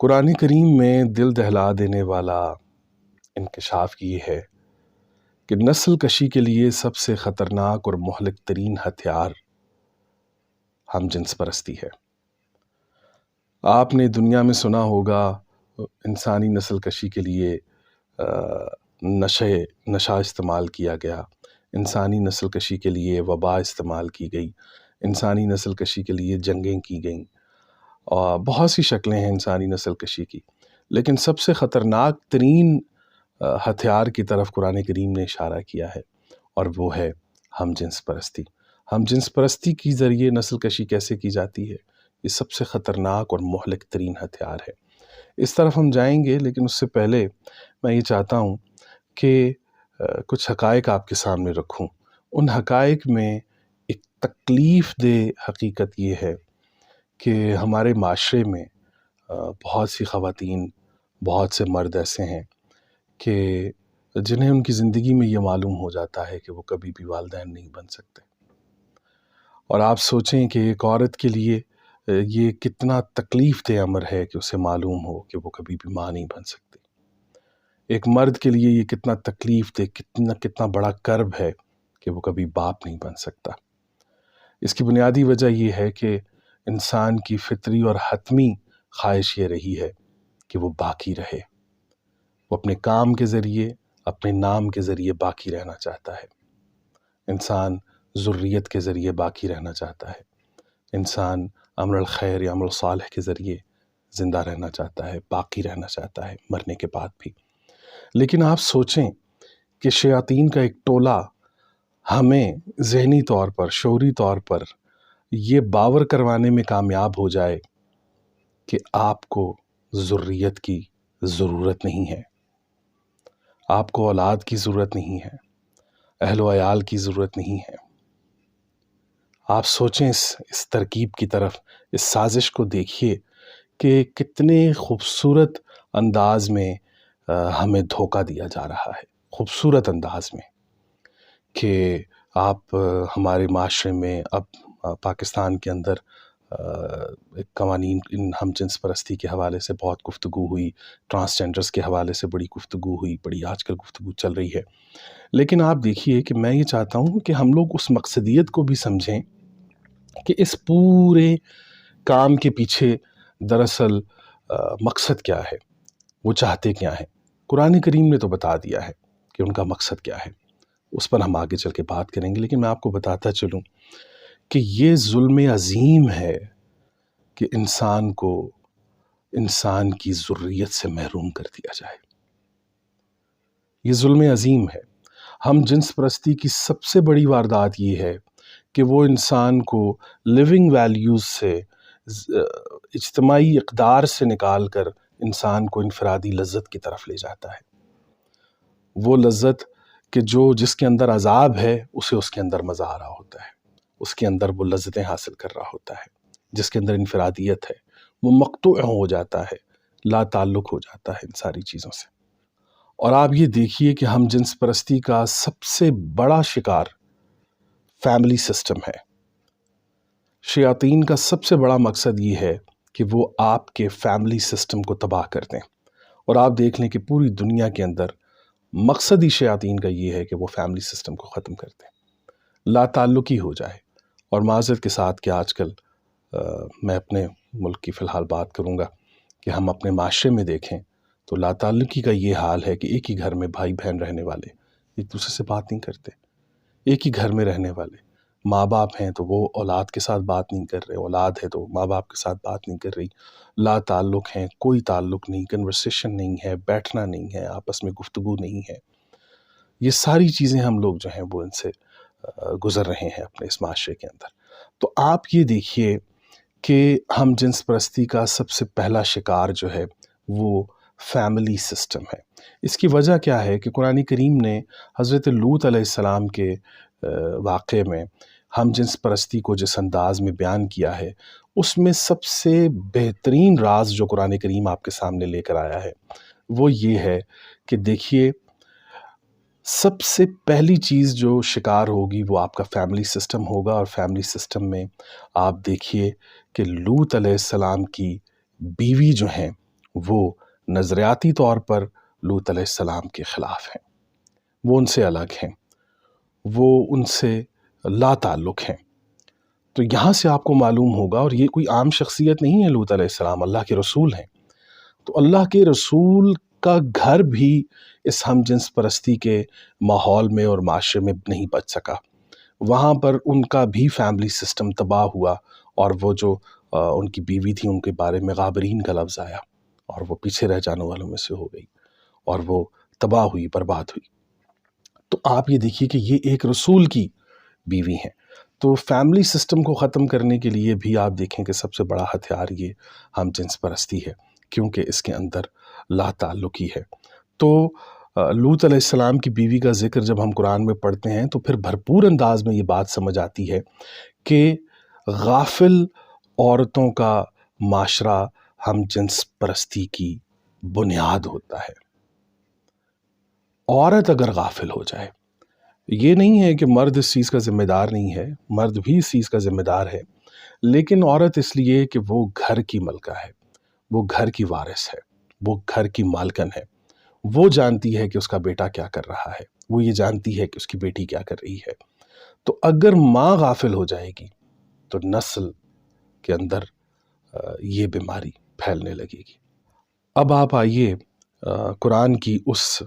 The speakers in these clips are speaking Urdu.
قرآن کریم میں دل دہلا دینے والا انکشاف یہ ہے کہ نسل کشی کے لیے سب سے خطرناک اور مہلک ترین ہتھیار ہم جنس پرستی ہے۔ آپ نے دنیا میں سنا ہوگا انسانی نسل کشی کے لیے نشہ استعمال کیا گیا، انسانی نسل کشی کے لیے وبا استعمال کی گئی، انسانی نسل کشی کے لیے جنگیں کی گئیں، اور بہت سی شکلیں ہیں انسانی نسل کشی کی۔ لیکن سب سے خطرناک ترین ہتھیار کی طرف قرآن کریم نے اشارہ کیا ہے، اور وہ ہے ہم جنس پرستی۔ ہم جنس پرستی کی ذریعے نسل کشی کیسے کی جاتی ہے؟ یہ سب سے خطرناک اور مہلک ترین ہتھیار ہے۔ اس طرف ہم جائیں گے، لیکن اس سے پہلے میں یہ چاہتا ہوں کہ کچھ حقائق آپ کے سامنے رکھوں۔ ان حقائق میں ایک تکلیف دہ حقیقت یہ ہے کہ ہمارے معاشرے میں بہت سی خواتین، بہت سے مرد ایسے ہیں کہ جنہیں ان کی زندگی میں یہ معلوم ہو جاتا ہے کہ وہ کبھی بھی والدین نہیں بن سکتے۔ اور آپ سوچیں کہ ایک عورت کے لیے یہ کتنا تکلیف دہ امر ہے کہ اسے معلوم ہو کہ وہ کبھی بھی ماں نہیں بن سکتی۔ ایک مرد کے لیے یہ کتنا تکلیف دہ، کتنا بڑا کرب ہے کہ وہ کبھی باپ نہیں بن سکتا۔ اس کی بنیادی وجہ یہ ہے کہ انسان کی فطری اور حتمی خواہش یہ رہی ہے کہ وہ باقی رہے، وہ اپنے کام کے ذریعے، اپنے نام کے ذریعے باقی رہنا چاہتا ہے۔ انسان ذریت کے ذریعے باقی رہنا چاہتا ہے۔ انسان عمل الخیر یا عمل صالح کے ذریعے زندہ رہنا چاہتا ہے، باقی رہنا چاہتا ہے مرنے کے بعد بھی۔ لیکن آپ سوچیں کہ شیاطین کا ایک ٹولہ ہمیں ذہنی طور پر، شعوری طور پر یہ باور کروانے میں کامیاب ہو جائے کہ آپ کو ذریت کی ضرورت نہیں ہے، آپ کو اولاد کی ضرورت نہیں ہے، اہل و عیال کی ضرورت نہیں ہے۔ آپ سوچیں اس ترکیب کی طرف، اس سازش کو دیکھیے کہ کتنے خوبصورت انداز میں ہمیں دھوکہ دیا جا رہا ہے، خوبصورت انداز میں، کہ آپ ہمارے معاشرے میں اب پاکستان کے اندر قوانین ہم جنس پرستی کے حوالے سے بہت گفتگو ہوئی، ٹرانسجینڈرز کے حوالے سے بڑی گفتگو ہوئی، بڑی آج کل گفتگو چل رہی ہے۔ لیکن آپ دیکھیے کہ میں یہ چاہتا ہوں کہ ہم لوگ اس مقصدیت کو بھی سمجھیں کہ اس پورے کام کے پیچھے دراصل مقصد کیا ہے، وہ چاہتے کیا ہیں۔ قرآن کریم نے تو بتا دیا ہے کہ ان کا مقصد کیا ہے، اس پر ہم آگے چل کے بات کریں گے۔ لیکن میں آپ کو بتاتا چلوں کہ یہ ظلم عظیم ہے کہ انسان کو انسان کی ذریت سے محروم کر دیا جائے۔ یہ ظلم عظیم ہے۔ ہم جنس پرستی کی سب سے بڑی واردات یہ ہے کہ وہ انسان کو لیونگ ویلیوز سے، اجتماعی اقدار سے نکال کر انسان کو انفرادی لذت کی طرف لے جاتا ہے۔ وہ لذت کہ جس کے اندر عذاب ہے اسے اس کے اندر مزہ آ رہا ہوتا ہے، اس کے اندر وہ لذتیں حاصل کر رہا ہوتا ہے۔ جس کے اندر انفرادیت ہے وہ مقطوع ہو جاتا ہے، لا تعلق ہو جاتا ہے ان ساری چیزوں سے۔ اور آپ یہ دیکھیے کہ ہم جنس پرستی کا سب سے بڑا شکار فیملی سسٹم ہے۔ شیاطین کا سب سے بڑا مقصد یہ ہے کہ وہ آپ کے فیملی سسٹم کو تباہ کر دیں۔ اور آپ دیکھ لیں کہ پوری دنیا کے اندر مقصد ہی شیاطین کا یہ ہے کہ وہ فیملی سسٹم کو ختم کر دیں، لا تعلقی ہو جائے۔ اور معذرت کے ساتھ کہ آج کل میں اپنے ملک کی فی الحال بات کروں گا کہ ہم اپنے معاشرے میں دیکھیں تو لا تعلقی کا یہ حال ہے کہ ایک ہی گھر میں بھائی بہن رہنے والے ایک دوسرے سے بات نہیں کرتے، ایک ہی گھر میں رہنے والے ماں باپ ہیں تو وہ اولاد کے ساتھ بات نہیں کر رہے، اولاد ہے تو ماں باپ کے ساتھ بات نہیں کر رہی، لا تعلق ہیں، کوئی تعلق نہیں، کنورسیشن نہیں ہے، بیٹھنا نہیں ہے، آپس میں گفتگو نہیں ہے۔ یہ ساری چیزیں ہم لوگ جو ہیں وہ ان سے گزر رہے ہیں اپنے اس معاشرے کے اندر۔ تو آپ یہ دیکھیے کہ ہم جنس پرستی کا سب سے پہلا شکار جو ہے وہ فیملی سسٹم ہے۔ اس کی وجہ کیا ہے کہ قرآن کریم نے حضرت لوط علیہ السلام کے واقعے میں ہم جنس پرستی کو جس انداز میں بیان کیا ہے، اس میں سب سے بہترین راز جو قرآن کریم آپ کے سامنے لے کر آیا ہے وہ یہ ہے کہ دیکھیے سب سے پہلی چیز جو شکار ہوگی وہ آپ کا فیملی سسٹم ہوگا۔ اور فیملی سسٹم میں آپ دیکھیے کہ لوط علیہ السلام کی بیوی جو ہیں وہ نظریاتی طور پر لوط علیہ السلام کے خلاف ہیں، وہ ان سے الگ ہیں، وہ ان سے لا تعلق ہیں۔ تو یہاں سے آپ کو معلوم ہوگا، اور یہ کوئی عام شخصیت نہیں ہے، لوط علیہ السلام اللہ کے رسول ہیں، تو اللہ کے رسول کا گھر بھی اس ہم جنس پرستی کے ماحول میں اور معاشرے میں نہیں بچ سکا۔ وہاں پر ان کا بھی فیملی سسٹم تباہ ہوا، اور وہ جو ان کی بیوی تھی ان کے بارے میں غابرین کا لفظ آیا، اور وہ پیچھے رہ جانے والوں میں سے ہو گئی، اور وہ تباہ ہوئی، برباد ہوئی۔ تو آپ یہ دیکھیے کہ یہ ایک رسول کی بیوی ہیں۔ تو فیملی سسٹم کو ختم کرنے کے لیے بھی آپ دیکھیں کہ سب سے بڑا ہتھیار یہ ہم جنس پرستی ہے، کیونکہ اس کے اندر لا تعلقی ہے۔ تو لوط علیہ السلام کی بیوی کا ذکر جب ہم قرآن میں پڑھتے ہیں تو پھر بھرپور انداز میں یہ بات سمجھ آتی ہے کہ غافل عورتوں کا معاشرہ ہم جنس پرستی کی بنیاد ہوتا ہے۔ عورت اگر غافل ہو جائے، یہ نہیں ہے کہ مرد اس چیز کا ذمہ دار نہیں ہے، مرد بھی اس چیز کا ذمہ دار ہے، لیکن عورت اس لیے کہ وہ گھر کی ملکہ ہے، وہ گھر کی وارث ہے، وہ گھر کی مالکن ہے، وہ جانتی ہے کہ اس کا بیٹا کیا کر رہا ہے، وہ یہ جانتی ہے کہ اس کی بیٹی کیا کر رہی ہے۔ تو اگر ماں غافل ہو جائے گی تو نسل کے اندر یہ بیماری پھیلنے لگے گی۔ اب آپ آئیے قرآن کی اس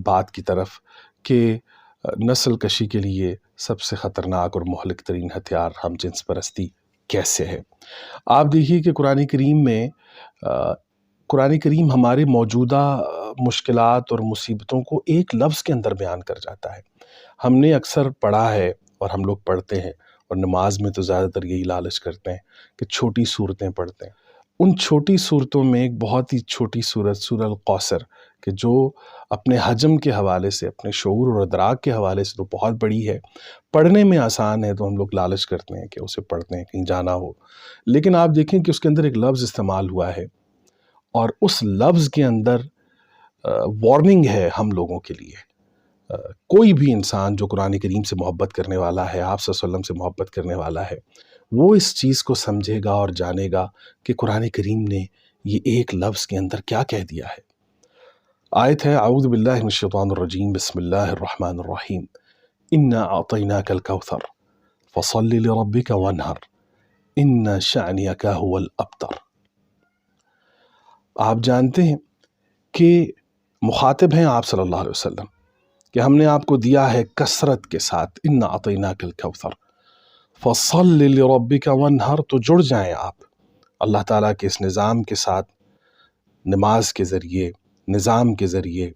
بات کی طرف کہ نسل کشی کے لیے سب سے خطرناک اور مہلک ترین ہتھیار ہم جنس پرستی کیسے ہے۔ آپ دیکھیے کہ قرآن کریم ہمارے موجودہ مشکلات اور مصیبتوں کو ایک لفظ کے اندر بیان کر جاتا ہے۔ ہم نے اکثر پڑھا ہے، اور ہم لوگ پڑھتے ہیں، اور نماز میں تو زیادہ تر یہی لالچ کرتے ہیں کہ چھوٹی صورتیں پڑھتے ہیں۔ ان چھوٹی صورتوں میں ایک بہت ہی چھوٹی صورت سورہ القوثر، کہ جو اپنے حجم کے حوالے سے، اپنے شعور اور ادراک کے حوالے سے تو بہت بڑی ہے، پڑھنے میں آسان ہے، تو ہم لوگ لالچ کرتے ہیں کہ اسے پڑھتے ہیں کہیں جانا ہو، لیکن آپ دیکھیں کہ اس کے اندر ایک لفظ استعمال ہوا ہے، اور اس لفظ کے اندر وارننگ ہے ہم لوگوں کے لیے۔ کوئی بھی انسان جو قرآن کریم سے محبت کرنے والا ہے، آپ صلی اللہ علیہ وسلم سے محبت کرنے والا ہے، وہ اس چیز کو سمجھے گا اور جانے گا کہ قرآن کریم نے یہ ایک لفظ کے اندر کیا کہہ دیا ہے۔ آیت ہے، اعوذ باللہ من الشیطان الرجیم، بسم اللہ الرحمن الرحیم، انا اعطیناک الکوثر فصل لربک وانحر ان شانئک هو الابتر۔ آپ جانتے ہیں کہ مخاطب ہیں آپ صلی اللہ علیہ وسلم، کہ ہم نے آپ کو دیا ہے کثرت کے ساتھ، انا اعطیناک الکوثر فصل لربک وانحر، تو جڑ جائیں آپ اللہ تعالیٰ کے اس نظام کے ساتھ، نماز کے ذریعے، نظام کے ذریعے،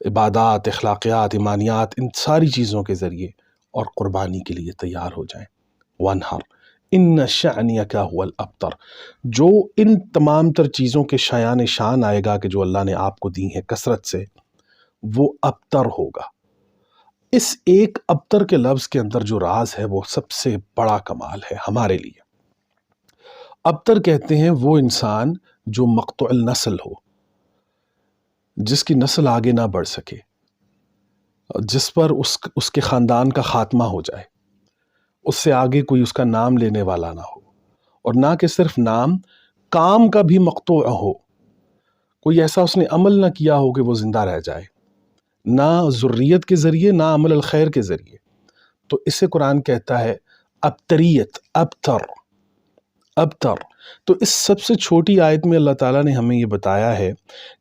عبادات، اخلاقیات، ایمانیات، ان ساری چیزوں کے ذریعے، اور قربانی کے لیے تیار ہو جائیں۔ وانحر ان شانئک هو الابتر، جو ان تمام تر چیزوں کے شایان شان آئے گا کہ جو اللہ نے آپ کو دی ہیں کثرت سے، وہ ابتر ہوگا۔ اس ایک ابتر کے لفظ کے اندر جو راز ہے وہ سب سے بڑا کمال ہے ہمارے لیے۔ ابتر کہتے ہیں وہ انسان جو مقطوع النسل ہو، جس کی نسل آگے نہ بڑھ سکے، جس پر اس کے خاندان کا خاتمہ ہو جائے، اس سے آگے کوئی اس کا نام لینے والا نہ ہو، اور نہ کہ صرف نام، کام کا بھی مقطوع ہو، کوئی ایسا اس نے عمل نہ کیا ہو کہ وہ زندہ رہ جائے، نہ ذریت کے ذریعے، نہ عمل الخیر کے ذریعے۔ تو اسے قرآن کہتا ہے ابتریت، ابتر۔ تو اس سب سے چھوٹی آیت میں اللہ تعالیٰ نے ہمیں یہ بتایا ہے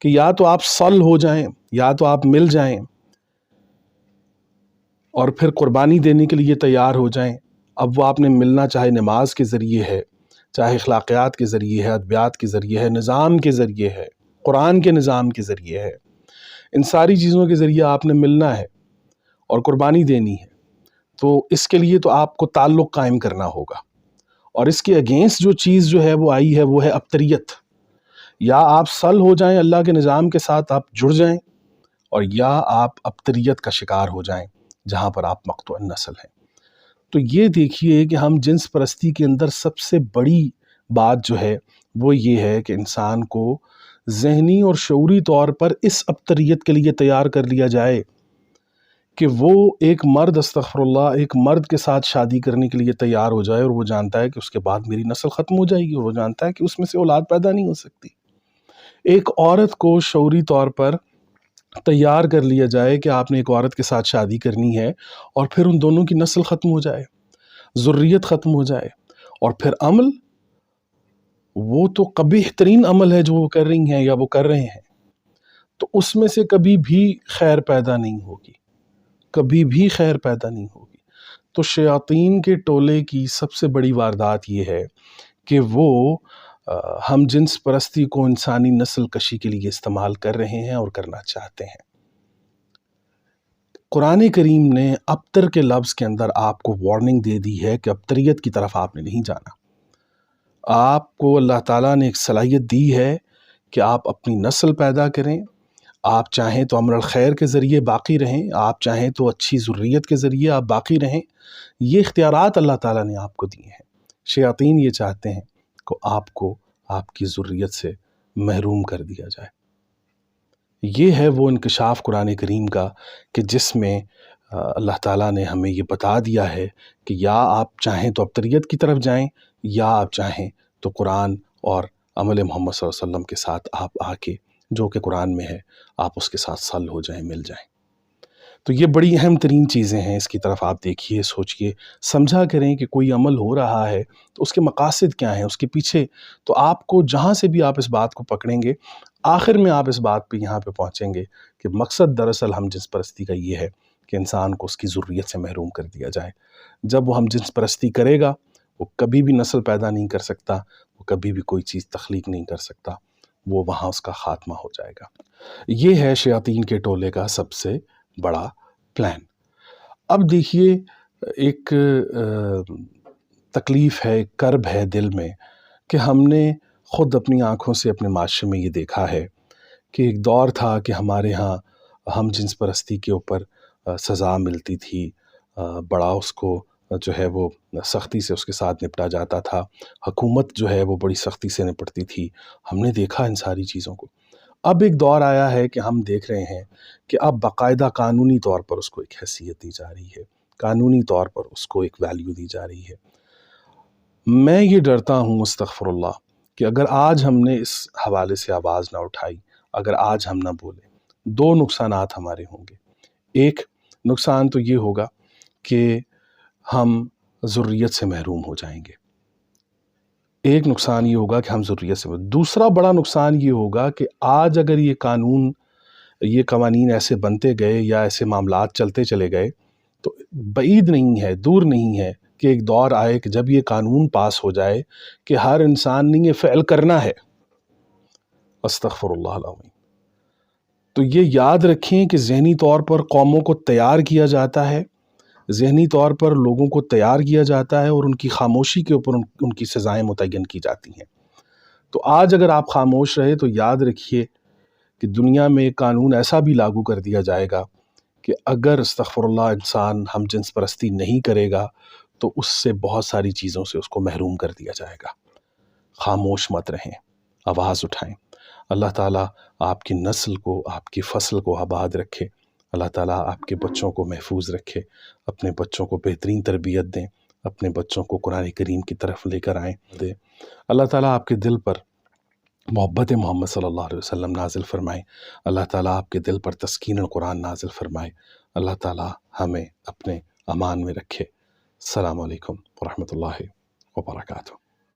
کہ یا تو آپ صل ہو جائیں، یا تو آپ مل جائیں، اور پھر قربانی دینے کے لیے تیار ہو جائیں۔ اب وہ آپ نے ملنا چاہے نماز کے ذریعے ہے، چاہے اخلاقیات کے ذریعے ہے، ادبیات کے ذریعے ہے، نظام کے ذریعے ہے، قرآن کے نظام کے ذریعے ہے، ان ساری چیزوں کے ذریعے آپ نے ملنا ہے اور قربانی دینی ہے، تو اس کے لیے تو آپ کو تعلق قائم کرنا ہوگا۔ اور اس کے اگینسٹ جو چیز جو ہے وہ آئی ہے وہ ہے ابتریت، یا آپ صل ہو جائیں اللہ کے نظام کے ساتھ، آپ جڑ جائیں، اور یا آپ ابتریت کا شکار ہو جائیں جہاں پر آپ مقطوع النسل ہیں۔ تو یہ دیکھیے کہ ہم جنس پرستی کے اندر سب سے بڑی بات جو ہے وہ یہ ہے کہ انسان کو ذہنی اور شعوری طور پر اس ابتریت کے لیے تیار کر لیا جائے کہ وہ ایک مرد استغفراللہ ایک مرد کے ساتھ شادی کرنے کے لیے تیار ہو جائے اور وہ جانتا ہے کہ اس کے بعد میری نسل ختم ہو جائے گی، اور وہ جانتا ہے کہ اس میں سے اولاد پیدا نہیں ہو سکتی۔ ایک عورت کو شعوری طور پر تیار کر لیا جائے کہ آپ نے ایک عورت کے ساتھ شادی کرنی ہے، اور پھر ان دونوں کی نسل ختم ہو جائے، ذریت ختم ہو جائے، اور پھر عمل وہ تو قبیح ترین عمل ہے جو وہ کر رہی ہیں یا وہ کر رہے ہیں، تو اس میں سے کبھی بھی خیر پیدا نہیں ہوگی، کبھی بھی خیر پیدا نہیں ہوگی۔ تو شیاطین کے ٹولے کی سب سے بڑی واردات یہ ہے کہ وہ ہم جنس پرستی کو انسانی نسل کشی کے لیے استعمال کر رہے ہیں اور کرنا چاہتے ہیں۔ قرآن کریم نے ابتر کے لفظ کے اندر آپ کو وارننگ دے دی ہے کہ ابتریت کی طرف آپ نے نہیں جانا۔ آپ کو اللہ تعالیٰ نے ایک صلاحیت دی ہے کہ آپ اپنی نسل پیدا کریں، آپ چاہیں تو امر الخیر کے ذریعے باقی رہیں، آپ چاہیں تو اچھی ذریت کے ذریعے آپ باقی رہیں، یہ اختیارات اللہ تعالیٰ نے آپ کو دیے ہیں۔ شیاطین یہ چاہتے ہیں کہ آپ کو آپ کی ذریت سے محروم کر دیا جائے۔ یہ ہے وہ انکشاف قرآن کریم کا کہ جس میں اللہ تعالیٰ نے ہمیں یہ بتا دیا ہے کہ یا آپ چاہیں تو ابتریت کی طرف جائیں، یا آپ چاہیں تو قرآن اور عمل محمد صلی اللہ علیہ وسلم کے ساتھ آپ آ کے جو کہ قرآن میں ہے آپ اس کے ساتھ صل ہو جائیں، مل جائیں۔ تو یہ بڑی اہم ترین چیزیں ہیں، اس کی طرف آپ دیکھیے، سوچئے، سمجھا کریں کہ کوئی عمل ہو رہا ہے تو اس کے مقاصد کیا ہیں، اس کے پیچھے تو آپ کو جہاں سے بھی آپ اس بات کو پکڑیں گے، آخر میں آپ اس بات پہ یہاں پہ پہنچیں گے کہ مقصد دراصل ہم جنس پرستی کا یہ ہے کہ انسان کو اس کی ذریت سے محروم کر دیا جائے۔ جب وہ ہم جنس پرستی کرے گا وہ کبھی بھی نسل پیدا نہیں کر سکتا، وہ کبھی بھی کوئی چیز تخلیق نہیں کر سکتا، وہ وہاں اس کا خاتمہ ہو جائے گا۔ یہ ہے شیاطین کے ٹولے کا سب سے بڑا پلان۔ اب دیکھیے، ایک تکلیف ہے، ایک کرب ہے دل میں کہ ہم نے خود اپنی آنکھوں سے اپنے معاشرے میں یہ دیکھا ہے کہ ایک دور تھا کہ ہمارے ہاں ہم جنس پرستی کے اوپر سزا ملتی تھی، بڑا اس کو جو ہے وہ سختی سے اس کے ساتھ نپٹا جاتا تھا، حکومت جو ہے وہ بڑی سختی سے نپٹتی تھی، ہم نے دیکھا ان ساری چیزوں کو۔ اب ایک دور آیا ہے کہ ہم دیکھ رہے ہیں کہ اب باقاعدہ قانونی طور پر اس کو ایک حیثیت دی جا رہی ہے، قانونی طور پر اس کو ایک ویلیو دی جا رہی ہے۔ میں یہ ڈرتا ہوں استغفر اللہ کہ اگر آج ہم نے اس حوالے سے آواز نہ اٹھائی، اگر آج ہم نہ بولے، دو نقصانات ہمارے ہوں گے۔ ایک نقصان تو یہ ہوگا کہ ہم ذریت سے محروم ہو جائیں گے، ایک نقصان یہ ہوگا کہ ہم ذریت سے، دوسرا بڑا نقصان یہ ہوگا کہ آج اگر یہ قوانین ایسے بنتے گئے یا ایسے معاملات چلتے چلے گئے تو بعید نہیں ہے، دور نہیں ہے کہ ایک دور آئے کہ جب یہ قانون پاس ہو جائے کہ ہر انسان نے یہ فعل کرنا ہے، استغفر اللہ العظیم۔ تو یہ یاد رکھیں کہ ذہنی طور پر قوموں کو تیار کیا جاتا ہے، ذہنی طور پر لوگوں کو تیار کیا جاتا ہے، اور ان کی خاموشی کے اوپر ان کی سزائیں متعین کی جاتی ہیں۔ تو آج اگر آپ خاموش رہے تو یاد رکھیے کہ دنیا میں ایک قانون ایسا بھی لاگو کر دیا جائے گا کہ اگر استغفر اللہ انسان ہم جنس پرستی نہیں کرے گا تو اس سے بہت ساری چیزوں سے اس کو محروم کر دیا جائے گا۔ خاموش مت رہیں، آواز اٹھائیں۔ اللہ تعالیٰ آپ کی نسل کو، آپ کی فصل کو آباد رکھے، اللہ تعالیٰ آپ کے بچوں کو محفوظ رکھے، اپنے بچوں کو بہترین تربیت دیں، اپنے بچوں کو قرآن کریم کی طرف لے کر آئیں دیں۔ اللہ تعالیٰ آپ کے دل پر محبت محمد صلی اللہ علیہ وسلم نازل فرمائے، اللہ تعالیٰ آپ کے دل پر تسکین القرآن نازل فرمائے، اللہ تعالیٰ ہمیں اپنے امان میں رکھے۔ السلام علیکم ورحمۃ اللہ وبرکاتہ۔